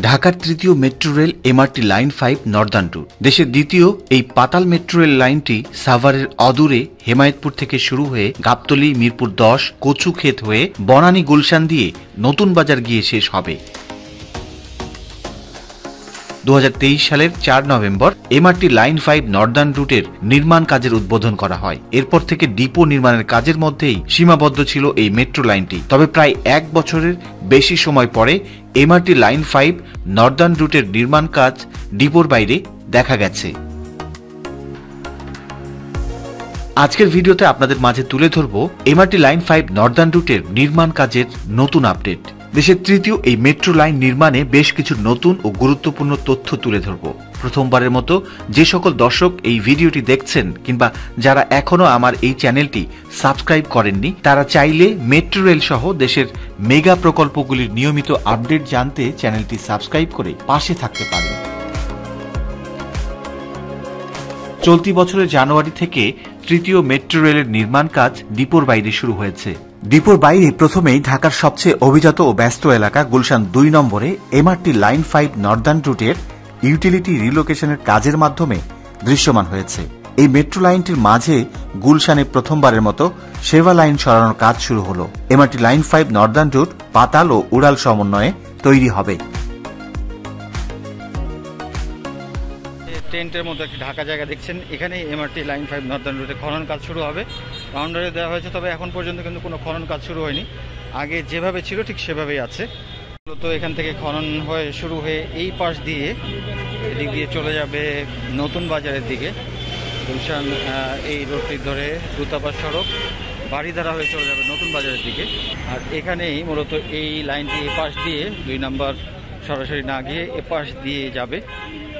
ঢাকার তৃতীয় metro rail MRT line 5 northern root. দেশের দ্বিতীয় এই পাতাল মেট্রো রেল লাইনটি সাভারের অদূরে হেমায়েতপুর থেকে শুরু হয়ে গাবতলী, মিরপুর 10, কচুক্ষেত হয়ে বনানী, গুলশান দিয়ে নতুন বাজার গিয়ে শেষ হবে। 2023 সালের 4 নভেম্বর এমআরটি লাইন 5 নর্দার্ন রুটের নির্মাণ কাজের উদ্বোধন করা হয়। এরপর থেকে ডিপো নির্মাণের কাজের মধ্যেই সীমাবদ্ধ ছিল এই মেট্রো লাইনটি। তবে প্রায় 1 বছরের বেশি সময় পরে এমআরটি লাইন 5 নর্দার্ন রুটের নির্মাণ কাজ ডিপোর বাইরে দেখা গেছে। আজকের ভিডিওতে আপনাদের মাঝে তুলে ধরব এমআরটি লাইন 5 নর্দার্ন রুটের নির্মাণ কাজের নতুন আপডেট। দেশের তৃতীয় এই মেট্রো লাইন নির্মাণে বেশ কিছু নতুন ও গুরুত্বপূর্ণ তথ্য তুলে ধরব। প্রথমবারের মতো যে সকল দর্শক এই ভিডিওটি দেখছেন কিংবা যারা এখনো আমার এই চ্যানেলটি সাবস্ক্রাইব করেননি, তারা চাইলে মেট্রো রেল সহ দেশের মেগা প্রকল্পগুলির নিয়মিত আপডেট জানতে চ্যানেলটি সাবস্ক্রাইব করে পাশে থাকতে পারেন। চলতি বছরের জানুয়ারি থেকে তৃতীয় মেট্রো রেলের নির্মাণ কাজ ডিপোর বাইরে শুরু হয়েছে। ডিপোর বাইরে প্রথমেই ঢাকার সবচেয়ে অভিজাত ও ব্যস্ত এলাকা গুলশান 2 নম্বরে এমআরটি লাইন 5 নর্দার্ন রুটের ইউটিলিটি রিলোকেশনের কাজের মাধ্যমে দৃশ্যমান হয়েছে। এই মেট্রো লাইনটির মাঝে গুলশানে প্রথমবারের মতো সেবা লাইন সরানোর কাজ শুরু হল। এমআরটি লাইন 5 নর্দার্ন রুট পাতাল ও উড়াল সমন্বয়ে তৈরি হবে। টেন্টের মতো একটি ঢাকা জায়গা দেখছেন, এখানে এমআরটি লাইন 5 নর্দার্ন রুটে খনন কাজ শুরু হবে। বাউন্ডারি দেওয়া হয়েছে, তবে এখন পর্যন্ত কিন্তু কোনো খনন কাজ শুরু হয়নি। আগে যেভাবে ছিল ঠিক সেভাবেই আছে। তো এখান থেকে খনন হয়ে শুরু হয়ে এই পাশ দিয়ে এদিক দিয়ে চলে যাবে নতুন বাজারের দিকে। গুলশান এই রোডটি ধরে দূতাবাস সড়ক বাড়িধারা হয়ে চলে যাবে নতুন বাজারের দিকে। আর এখানেই মূলত এই লাইনটি এ পাশ দিয়ে 2 নম্বর সরাসরি না গিয়ে এ পাশ দিয়ে যাবে।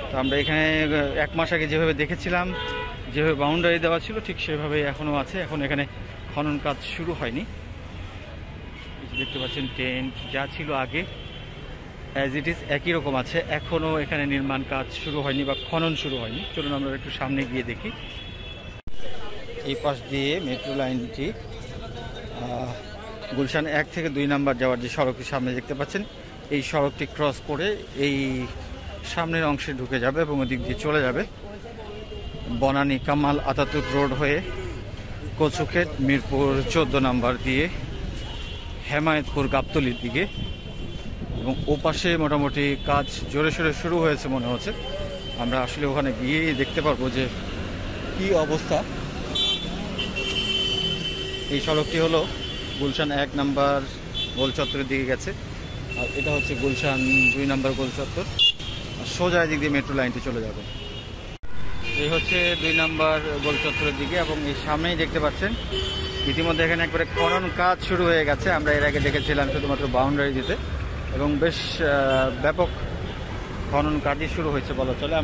তো আমরা এখানে 1 মাস আগে যেভাবে দেখেছিলাম, যেভাবে বাউন্ডারি দেওয়া ছিল ঠিক সেভাবেই এখনও আছে। এখন এখানে খনন কাজ শুরু হয়নি। দেখতে পাচ্ছেন টেন্ট যা ছিল আগে অ্যাজ ইট ইজ একই রকম আছে। এখনও এখানে নির্মাণ কাজ শুরু হয়নি বা খনন শুরু হয়নি। চলুন আমরা একটু সামনে গিয়ে দেখি। এই পাশ দিয়ে মেট্রো লাইনটি গুলশান 1 থেকে 2 নম্বর যাওয়ার যে সড়কটি সামনে দেখতে পাচ্ছেন, এই সড়কটি ক্রস করে এই সামনের অংশে ঢুকে যাবে এবং ওদিক দিয়ে চলে যাবে বনানী, কামাল আতাতুর্ক রোড হয়ে কচুক্ষেত, মিরপুর 14 নম্বর দিয়ে হেমায়েতপুর, গাবতলীর দিকে। এবং ওপাশে মোটামুটি কাজ জোরে সোরে শুরু হয়েছে মনে হচ্ছে। আমরা আসলে ওখানে গিয়ে দেখতে পারবো যে কি অবস্থা। এই সড়কটি হলো গুলশান 1 নম্বর গোল চত্বরের দিকে গেছে, আর এটা হচ্ছে গুলশান 2 নম্বর গোল চত্বর। সোজা দিক দিয়ে মেট্রো লাইনটি চলে যাবে। এই হচ্ছে 2 নম্বর গোল চত্বরের দিকে এবং এই সামনেই দেখতে পাচ্ছেন ইতিমধ্যে এখানে একবারে খনন কাজ শুরু হয়ে গেছে। আমরা এর আগে দেখেছিলাম শুধুমাত্র বাউন্ডারি দিতে, এবং বেশ ব্যাপক খনন কাজই শুরু হয়েছে বলা চলে।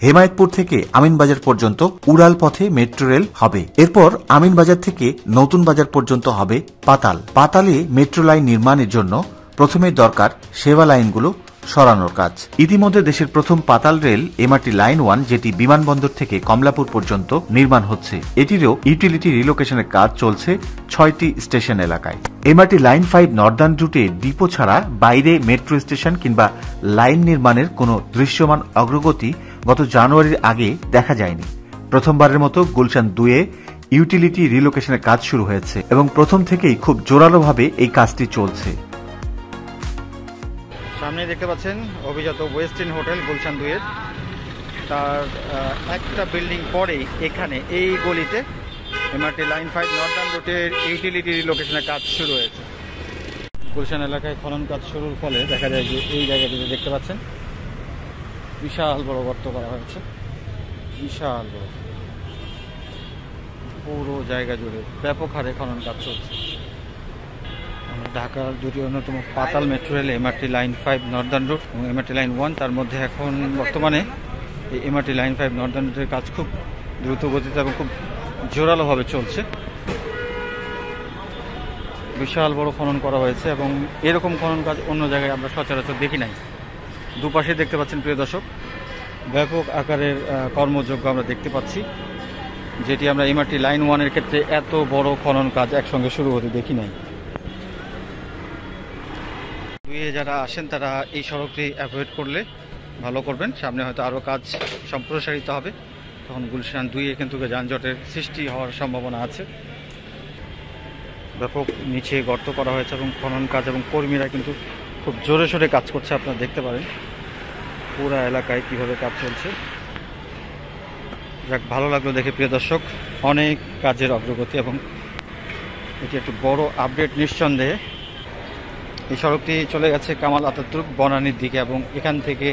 হেমায়েতপুর থেকে আমিনবাজার পর্যন্ত উড়াল পথে মেট্রো রেল হবে। এরপর আমিনবাজার থেকে নতুন বাজার পর্যন্ত হবে পাতাল। পাতালে মেট্রো লাইন নির্মাণের জন্য প্রথমে দরকার সেবা লাইনগুলো সরানোর কাজ। ইতিমধ্যে দেশের প্রথম পাতাল রেল এমআরটি লাইন 1, যেটি বিমানবন্দর থেকে কমলাপুর পর্যন্ত নির্মাণ হচ্ছে। এটিরও ইউটিলিটি রিলোকেশনের কাজ চলছে 6টি স্টেশন এলাকায়। এমআরটি লাইন 5 নর্দার্ন রুটে ডিপো ছাড়া বাইরে মেট্রো স্টেশন কিংবা লাইন নির্মাণের কোনো দৃশ্যমান অগ্রগতি গত জানুয়ারির আগে দেখা যায়নি। প্রথমবারের মতো গুলশান 2-এ ইউটিলিটি রিলোকেশনের কাজ শুরু হয়েছে এবং প্রথম থেকেই খুব জোরালোভাবে এই কাজটি চলছে। সামনে দেখতে পাচ্ছেন অভিজাত ওয়েস্টিন হোটেল গুলশান 2-এর। তার একটা বিল্ডিং পরেই এখানে এই গলিতে এমআরটি লাইন 5 নর্দার্ন রুটের ইউটিলিটি রিলোকেশনের কাজ শুরু হয়েছে। গুলশান এলাকায় খনন কাজ শুরুর ফলে দেখা যায় যে এই জায়গাটিতে দেখতে পাচ্ছেন বিশাল বড় গর্ত করা হয়েছে। বিশাল বড়, পুরো জায়গা জুড়ে ব্যাপক হারে খনন কাজ চলছে। ঢাকার 2টি অন্যতম পাতাল metro rail MRT line 5 northern root এবং এমআরটি লাইন 1, তার মধ্যে এখন বর্তমানে এই এমআরটি লাইন 5 নর্দার্ন রুটের কাজ খুব দ্রুত গতিতে এবং খুব জোরালোভাবে চলছে। বিশাল বড় খনন করা হয়েছে এবং এরকম খনন কাজ অন্য জায়গায় আমরা সচরাচর দেখি নাই। দুপাশে দেখতে পাচ্ছেন প্রিয় দর্শক, ব্যাপক আকারের কর্মযজ্ঞ আমরা দেখতে পাচ্ছি, যেটি আমরা এমআরটি লাইন 1-এর ক্ষেত্রে এত বড় খনন কাজ একসঙ্গে শুরু হতে দেখি নাই। যারা আসেন তারা এই সড়কটি অ্যাভয়েড করলে ভালো করবেন। সামনে হয়তো আরও কাজ সম্প্রসারিত হবে, তখন গুলশান 2-এ কিন্তু যানজটের সৃষ্টি হওয়ার সম্ভাবনা আছে। ব্যাপক নিচে গর্ত করা হয়েছে এবং খনন কাজ এবং কর্মীরা কিন্তু খুব জোরে সোরে কাজ করছে। আপনারা দেখতে পারেন পুরো এলাকায় কিভাবে কাজ চলছে। যাক, ভালো লাগলো দেখে প্রিয় দর্শক, অনেক কাজের অগ্রগতি এবং এটি একটি বড় আপডেট। নিঃসন্দেহে এই সড়কটি চলে গেছে কামাল আতাতুর্ক বনানীর দিকে এবং এখান থেকে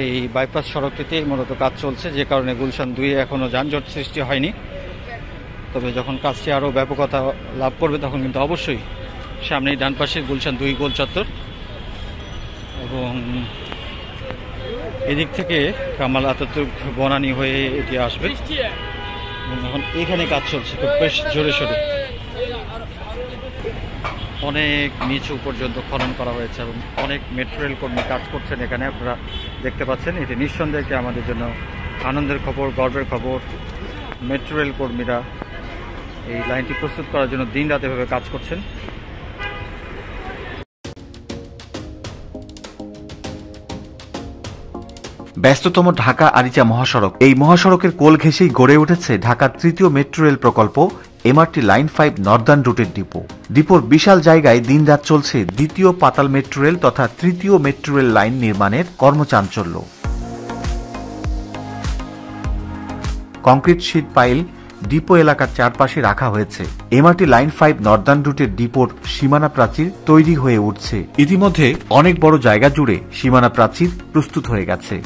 এই বাইপাস সড়কটিতেই মূলত কাজ চলছে, যে কারণে গুলশান 2-এ এখনও যানজট সৃষ্টি হয়নি। তবে যখন কাজটি আরও ব্যাপকতা লাভ করবে তখন কিন্তু অবশ্যই সামনেই ডান পাশে গুলশান 2 গোল চত্বর এবং এদিক থেকে কামাল আতাতুর্ক বনানী হয়ে এটি আসবে। এখন এখানে কাজ চলছে খুব বেশ জোরে সোরে, অনেক নিচু পর্যন্ত খনন করা হয়েছে এবং অনেক মেট্রো রেল কর্মী কাজ করছেন এখানে। আপনারা দেখতে পাচ্ছেন, এটি নিঃসন্দেহে আমাদের জন্য আনন্দের খবর, গর্বের খবর। মেট্রো রেল কর্মীরা এই লাইনটি প্রস্তুত করার জন্য দিন রাত এভাবে কাজ করছেন। ব্যস্ততম ঢাকা আরিচা মহাসড়ক, এই মহাসড়কের কোল ঘেঁষেই গড়ে উঠেছে ঢাকার 3য় মেট্রো রেল প্রকল্প এমআরটি লাইন 5 নর্দার্ন রুটের ডিপো। ডিপোর বিশাল জায়গায় দিনরাত চলছে 2য় পাতাল মেট্রো রেল তথা 3য় মেট্রো রেল লাইন নির্মাণের কর্মচাঞ্চল্য। কংক্রিট শীট পাইল ডিপো এলাকার চারপাশে রাখা হয়েছে। এমআরটি লাইন 5 নর্দার্ন রুটের ডিপোর সীমানা প্রাচীর তৈরি হয়ে উঠছে। ইতিমধ্যে অনেক বড় জায়গা জুড়ে সীমানা প্রাচীর প্রস্তুত হয়ে গেছে।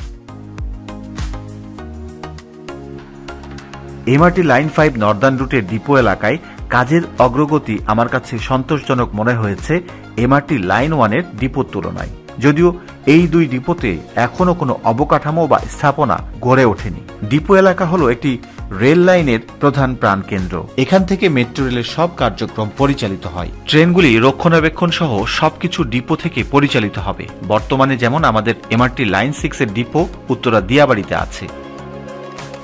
এমআরটি লাইন 5 নর্দার্ন রুটের ডিপো এলাকায় কাজের অগ্রগতি আমার কাছে সন্তোষজনক মনে হয়েছে এমআরটি লাইন 1-এর ডিপোর তুলনায়। যদিও এই দুই ডিপোতে এখনো কোনো অবকাঠামো বা স্থাপনা গড়ে ওঠেনি। ডিপো এলাকা হলো একটি রেল লাইনের প্রধান প্রাণকেন্দ্র। এখান থেকে মেট্রো রেলের সব কার্যক্রম পরিচালিত হয়। ট্রেনগুলি রক্ষণাবেক্ষণ সহ সবকিছু ডিপো থেকে পরিচালিত হবে। বর্তমানে যেমন আমাদের এমআরটি লাইন 6-এর ডিপো উত্তরা দিয়াবাড়িতে আছে।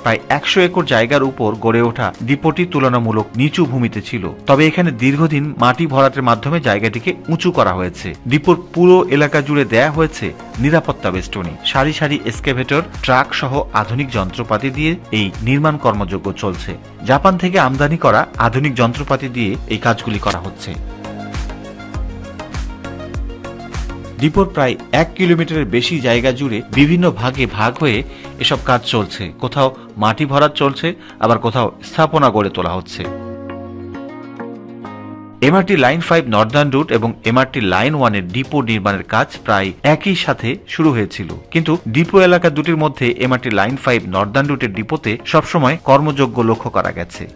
প্রায় 100 একর জায়গার উপর গড়ে ওঠা ডিপোটি তুলনামূলক নিচু ভূমিতে ছিল, তবে এখানে দীর্ঘদিন মাটি ভরাটের মাধ্যমে জায়গাটিকে উঁচু করা হয়েছে। ডিপোর পুরো এলাকা জুড়ে দেয়া হয়েছে নিরাপত্তা বেষ্টনী। সারি সারি এক্সকেভেটর, ট্রাক সহ আধুনিক যন্ত্রপাতি দিয়ে এই নির্মাণ কর্মযজ্ঞ চলছে। জাপান থেকে আমদানি করা আধুনিক যন্ত্রপাতি দিয়ে এই কাজগুলি করা হচ্ছে। ডিপোর প্রায় 1 কিলোমিটারের বেশি জায়গা জুড়ে বিভিন্ন ভাগে ভাগ হয়ে এসব কাজ চলছে। কোথাও মাটি ভরাট চলছে, আবার কোথাও স্থাপনা গড়ে তোলা হচ্ছে। এমআরটি লাইন 5 নর্দার্ন রুট এবং এমআরটি লাইন 1-এর ডিপো নির্মাণের কাজ প্রায় একই সাথে শুরু হয়েছিল, কিন্তু ডিপো এলাকা দুটির মধ্যে এমআরটি লাইন 5 নর্দার্ন রুটের ডিপোতে সবসময় কর্মযোগ্য লক্ষ্য করা গেছে।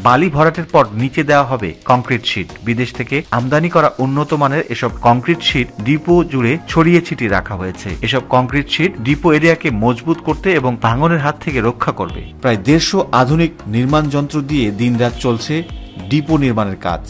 বালি ভরাটের পর নিচে দেওয়া হবে কংক্রিট শীট। বিদেশ থেকে আমদানি করা উন্নত মানের এসব কংক্রিট শীট ডিপো জুড়ে ছড়িয়ে ছিটিয়ে রাখা হয়েছে। এসব কংক্রিট শীট ডিপো এরিয়াকে মজবুত করতে এবং ভাঙনের হাত থেকে রক্ষা করবে। প্রায় 150 আধুনিক নির্মাণ যন্ত্র দিয়ে দিনরাত চলছে ডিপো নির্মাণের কাজ।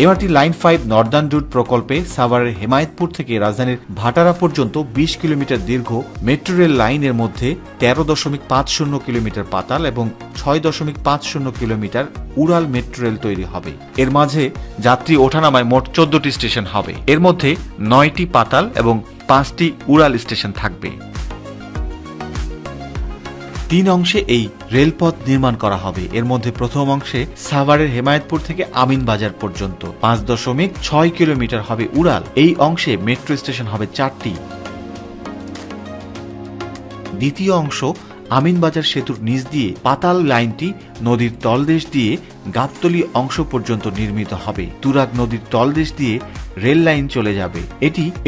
এমআরটি লাইন 5 নর্দার্ন রুট প্রকল্পে সাভারের হেমায়েতপুর থেকে রাজধানীর ভাটারা পর্যন্ত 20 কিলোমিটার দীর্ঘ মেট্রো রেল লাইনের মধ্যে 13.50 কিলোমিটার পাতাল এবং 6.50 কিলোমিটার উড়াল মেট্রো রেল তৈরি হবে। এর মাঝে যাত্রী ওঠানামায় মোট 14টি স্টেশন হবে। এর মধ্যে 9টি পাতাল এবং 5টি উড়াল স্টেশন থাকবে। 3 অংশে এই রেলপথ নির্মাণ করা হবে। এর মধ্যে প্রথম অংশে সাভারের হেমায়েতপুর থেকে আমিনবাজার পর্যন্ত 5.6 কিলোমিটার হবে উড়াল। এই অংশে মেট্রো স্টেশন হবে 4টি। দ্বিতীয় অংশ আমিনবাজার সেতুর নিচ দিয়ে পাতাল লাইনটি নদীর তলদেশ দিয়ে গাবতলী অংশ পর্যন্ত নির্মিত হবে। তুরাগ নদীর তলদেশ দিয়ে রেল লাইন চলে যাবে।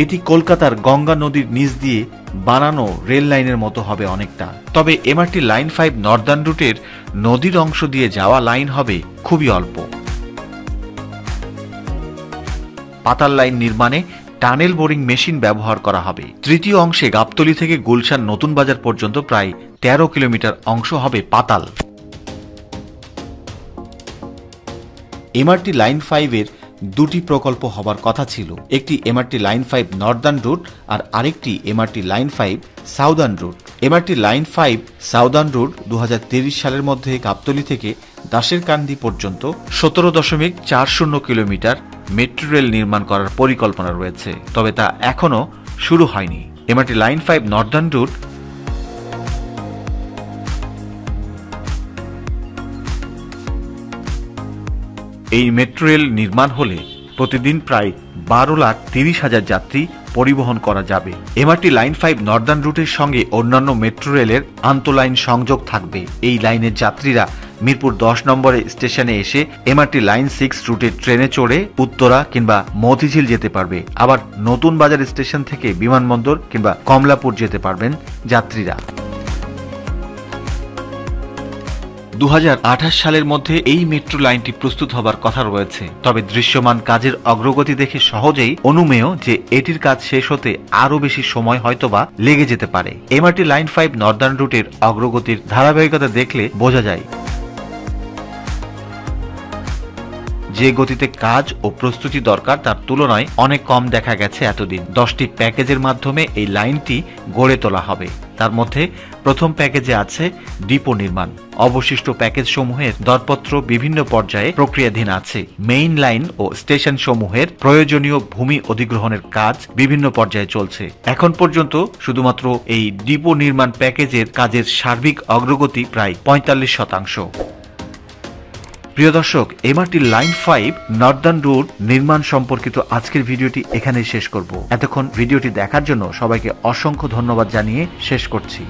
এটি কলকাতার গঙ্গা নদীর নিচ দিয়ে বানানো রেল লাইনের মতো হবে অনেকটা। তবে এমআরটি লাইন 5 নর্দার্ন রুটের নদীর অংশ দিয়ে যাওয়া লাইন হবে খুবই অল্প। পাতাল লাইন নির্মাণে টানেল বোরিং মেশিন ব্যবহার করা হবে। তৃতীয় অংশে গাবতলী থেকে গুলশান নতুন বাজার পর্যন্ত প্রায় 13 কিলোমিটার অংশ হবে পাতাল। এমআরটি লাইন 5-এর দুটি প্রকল্প হবার কথা ছিল। একটি এমআরটি লাইন 5 নর্দার্ন রুট আর আরেকটি MRT line 5 southern route. MRT line 5 southern route 2023 সালের মধ্যে গাবতলী থেকে দাসেরকান্দি পর্যন্ত 17.40 কিলোমিটার মেট্রো রেল নির্মাণ করার পরিকল্পনা রয়েছে, তবে তা এখনও শুরু হয়নি। এমআরটি লাইন 5 নর্দার্ন রুট এই মেট্রো রেল নির্মাণ হলে প্রতিদিন প্রায় 12,30,000 যাত্রী পরিবহন করা যাবে। এমআরটি লাইন 5 নর্দার্ন রুটের সঙ্গে অন্যান্য মেট্রো রেলের আন্তঃলাইন সংযোগ থাকবে। এই লাইনের যাত্রীরা মিরপুর 10 নম্বরে স্টেশনে এসে এমআরটি লাইন 6 রুটের ট্রেনে চড়ে উত্তরা কিংবা মতিঝিল যেতে পারবে। আবার নতুন বাজার স্টেশন থেকে বিমানবন্দর কিংবা কমলাপুর যেতে পারবেন যাত্রীরা। 2028 সালের মধ্যে এই মেট্রো লাইনটি প্রস্তুত হবার কথা রয়েছে, তবে দৃশ্যমান কাজের অগ্রগতি দেখে সহজেই অনুমেয় যে এটির কাজ শেষ হতে আরও বেশি সময় হয়তোবা লেগে যেতে পারে। এমআরটি লাইন 5 নর্দার্ন রুটের অগ্রগতির ধারাবাহিকতা দেখলে বোঝা যায় যে গতিতে কাজ ও প্রস্তুতি দরকার তার তুলনায় অনেক কম দেখা গেছে এতদিন। 10টি প্যাকেজের মাধ্যমে এই লাইনটি গড়ে তোলা হবে। তার মধ্যে প্রথম প্যাকেজে আছে ডিপো নির্মাণ। অবশিষ্ট প্যাকেজ সমূহের দরপত্র বিভিন্ন পর্যায়ে প্রক্রিয়াধীন আছে। মেইন লাইন ও স্টেশন সমূহের প্রয়োজনীয় ভূমি অধিগ্রহণের কাজ বিভিন্ন পর্যায়ে চলছে। এখন পর্যন্ত শুধুমাত্র এই ডিপো নির্মাণ প্যাকেজের কাজের সার্বিক অগ্রগতি প্রায় 45%। প্রিয় দর্শক, এমআরটি লাইন 5 নর্দার্ন রুট নির্মাণ সম্পর্কিত আজকের ভিডিওটি এখানেই শেষ করব। এতক্ষণ ভিডিওটি দেখার জন্য সবাইকে অসংখ্য ধন্যবাদ জানিয়ে শেষ করছি।